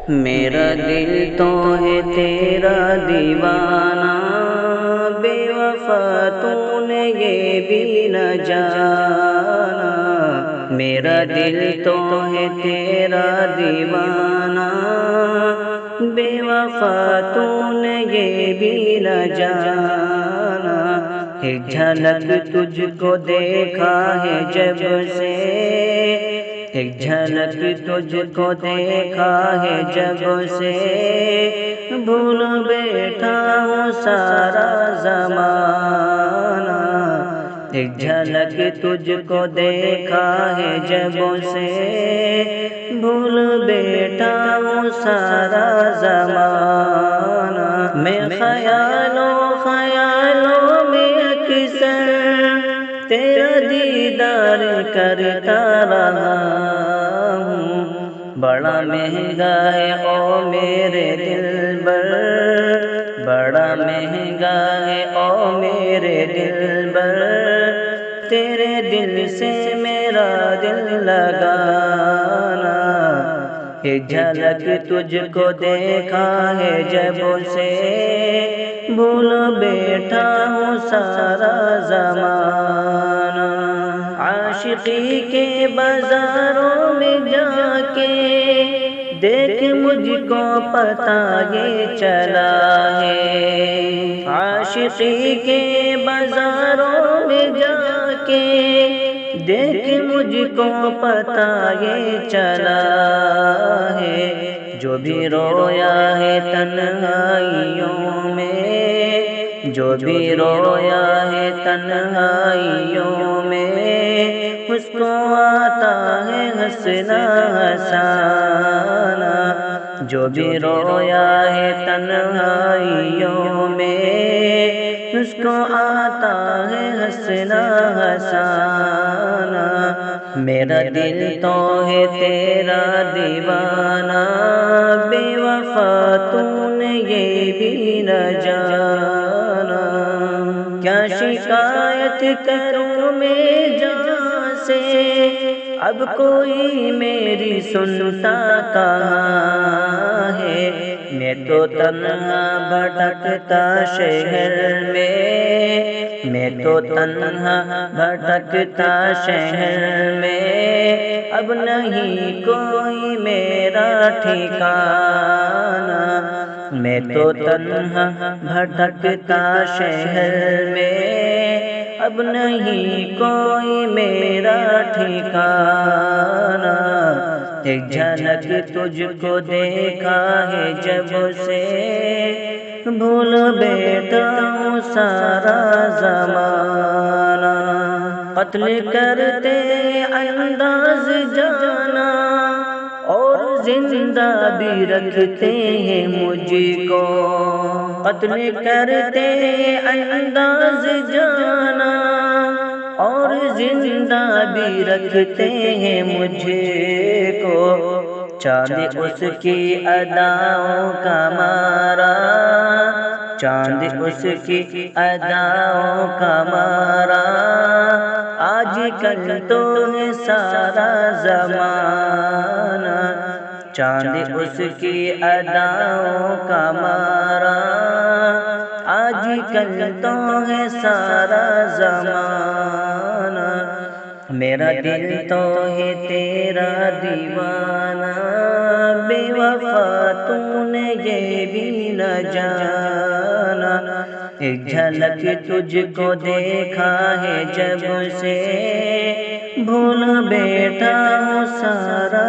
میرا دل تو ہے تیرا دیوانہ، بے وفا تو نے یہ بھی نہ جانا۔ میرا دل تو ہے تیرا دیوانہ، بے وفا تو نے یہ بھی نہ جانا۔ ایک جھلک تجھ کو دیکھا ہے جب سے، ایک جھلک تجھ کو دیکھا ہے جب سے، بھول بیٹھا ہوں سارا زمانہ۔ ایک جھلک تجھ کو دیکھا ہے جب سے، بھول بیٹھا ہوں سارا زمانہ۔ میں خیالوں میں اکثر تیرا دیدار کرتا رہا ہوں۔ بڑا مہنگا ہے او میرے دلبر، بڑا مہنگا ہے او میرے دلبر، تیرے دل سے میرا دل لگانا۔ ایک جھلک تجھ کو دیکھا ہے جب سے، بھول بیٹھا ہوں سارا زمانہ۔ عاشقی کے بازاروں میں جا کے دیکھ مجھ کو پتہ یہ چلا ہے، عاشقی کے بازاروں میں جا کے دیکھ مجھ کو پتہ یہ چلا ہے۔ جو بھی رویا ہے تنہائیوں میں، جو بھی رویا ہے تنہائیوں میں، اس کو آتا ہے ہنسنا ہنسانا۔ جو بھی رویا ہے تنہائیوں میں، اس کو آتا ہے ہنسنا ہنسانا۔ میرا دل تو ہے تیرا دیوانہ، بے وفا تو نے یہ بھی نہ جانا۔ کیا شکایت کروں میں جہاں سے، اب کوئی میری سنتا کہاں ہے۔ میں تو تنہا بھٹکتا شہر میں، میں تو تنہا بھٹکتا شہر میں، اب نہیں کوئی میرا ٹھکانہ۔ میں تو تنہا بھٹکتا شہر میں، اب نہیں کوئی میرا ٹھکانہ۔ ایک جھلک تجھ کو دیکھا ہے جب سے، بھول بیٹھا ہوں سارا زمانہ۔ قتل کرتے انداز جانا اور زندہ بھی رکھتے ہیں مجھ کو، قتل کرتے انداز جانا اور زندہ بھی رکھتے ہیں مجھ کو۔ چاند اس کی اداؤں کا مارا، چاند اس کی اداؤں کا مارا، آج کل تو ہے سارا زمانہ۔ چاند اس کی اداؤں کا مارا، آج کل تو ہے سارا زمانہ۔ میرا دل تو ہے تیرا دیوانہ، بے وفا تو نے یہ بھی نہ جانا۔ ایک جھلک تجھ کو دیکھا ہے جب سے، بھول بیٹھا ہوں سارا